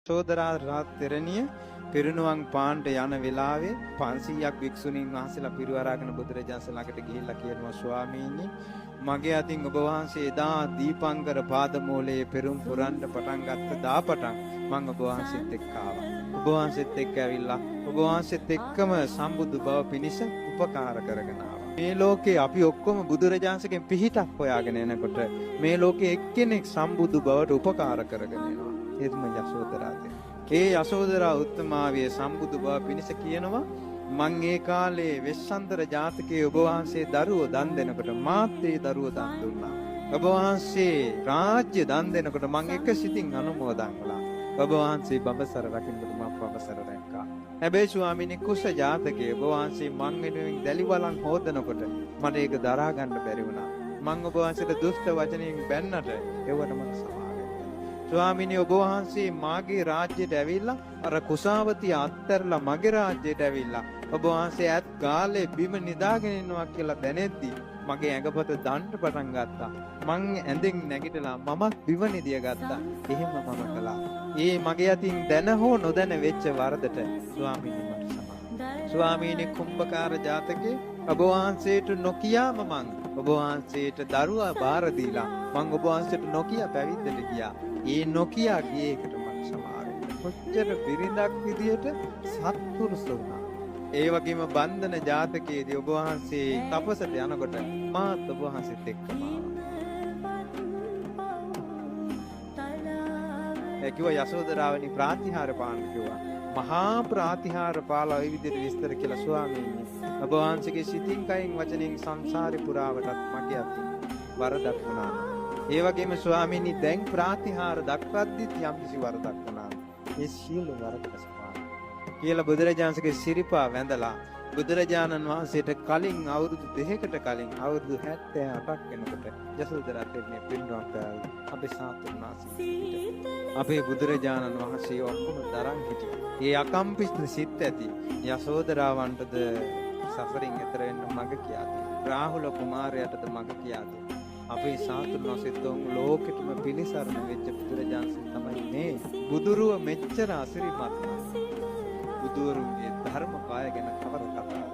සෝදරා රාත්තරණිය පිරිනුවන් පාන්ට යන වෙලාවේ 500ක් භික්ෂුණීන් වහන්සේලා පිරිවරාගෙන බුදුරජාණන් ළඟට ගිහිල්ලා කියනවා ස්වාමීනි මගේ අතින් ඔබ වහන්සේ එදා දීපංකර පාදමූලයේ පෙරම් පුරන්න පටන් ගත්ත දාපටන් මම ඔබ වහන්සේත් එක්ක ආවා. ඔබ වහන්සේත් එක්ක ඇවිල්ලා ඔබ වහන්සේත් එක්කම සම්බුදු බව පිණිස උපකාර කරගෙන ආවා. මේ ලෝකේ අපි ඔක්කොම බුදුරජාණන්සේගෙන් පිහිටක් හොයාගෙන එනකොට මේ ලෝකේ එක්කෙනෙක් සම්බුදු බවට උපකාර කරගෙන එනවා. එතුම යසෝදරාද. ඒ යසෝදරා උත්තමාවිය සම්බුදු බව පිණිස කියනවා මං ඒ කාලේ වෙස්සන්තර ජාතකයේ ඔබ වහන්සේ දරුවෝ දන් දෙනකොට මාත් ඒ දරුවෝ දන් දුන්නා. ඔබ වහන්සේ රාජ්‍ය දන් දෙනකොට මං එක සිතින් අනුමෝදන් කළා. ඔබ වහන්සේ බඹසර රකින්නකොට මම බඹසර රැක්කා. හැබැයි ස්වාමීනි කුස ජාතකයේ ඔබ වහන්සේ මං වෙනුවෙන් දැලිවලන් හොදනකොට මට ඒක දරා ගන්න බැරි වුණා. මං ඔබ වහන්සේට දුෂ්ට වචනයෙන් බැන්නට ඒවට මට ස්වාමීනි ඔබ වහන්සේ මාගේ රාජ්‍යයට ඇවිල්ලා අර කුසාවතිය අත්තරලා මගේ රාජ්‍යයට ඇවිල්ලා ඔබ වහන්සේ ඇත් ගාලේ බිම නිදාගෙන ඉන්නවා කියලා දැනෙද්දි මගේ ඇඟපත දණ්ඩ පටන් ගත්තා. මං ඇඳෙන් නැගිටලා මමත් බිම නිදිය ගත්තා. එහෙම මම කළා. ඒ මගේ අතින් දැන හෝ නොදැන වෙච්ච වරදට ස්වාමීනි මට සමාව. ස්වාමීනි කුම්භකාර ජාතකේ ඔබ වහන්සේට නොකියාම මං ඔබ වහන්සේට දරුවා බාර දීලා මං ඔබ වහන්සේට නොකිය පැවිද්දට ගියා. ඒ නොකියා ගියේ එකට මට සමාවෙන්න. කොච්චර බිරිඳක් විදියට සත්පුරුෂ වුණා. ඒ වගේම බන්ධන ජාතකයේදී ඔබ වහන්සේ තපසට යනකොට මාත් ඔබ වහන්සේත් එක්කම ආවා. ඒ කිව්වා යසෝදරාවනි ප්‍රාතිහාර පාන්න කිව්වා. මහා ප්‍රාතිහාර පාලා ওই විදිහට විස්තර කියලා ස්වාමීනි. ඔබ වහන්සේගේ සිතින් කයින් වචනෙන් සංසාරේ පුරාවටත් මගේ අතින් වරදක් වුණා. ඒ වගේම ස්වාමීනි දැන් ප්‍රාතිහාර දක්වද්දිත් යම්කිසි වරදක් වුණා. ඒ සියලු වරදක සමාන කියලා බුදුරජාණන්ගේ සිරිපා වැඳලා බුදුරජාණන් වහන්සේට කලින් අවුරුදු 2කට කලින් අවුරුදු 78ක් වෙනකොට යසෝදරා තෙරණිය පින්නවා කරලා අපේ සාතුනාසී අපේ බුදුරජාණන් වහන්සේ ඔක්කොම දරන් හිටියා. ඒ අකම්පිත සිත් ඇති යසෝදරාවන්ටද සසරින් එතර වෙන්න මඟ කියා දෙනවා. රාහුල කුමාරයාටද මඟ කියා දෙනවා. අපේ සාතුනාසීතුන් ලෝකෙටම පිළිසරණ වෙච්ච බුදුරජාණන් තමයි මේ බුදුරුව මෙච්චර අසිරිමත් බුදුරුවගේ ධර්ම පාය ගැන කවර කතාවද?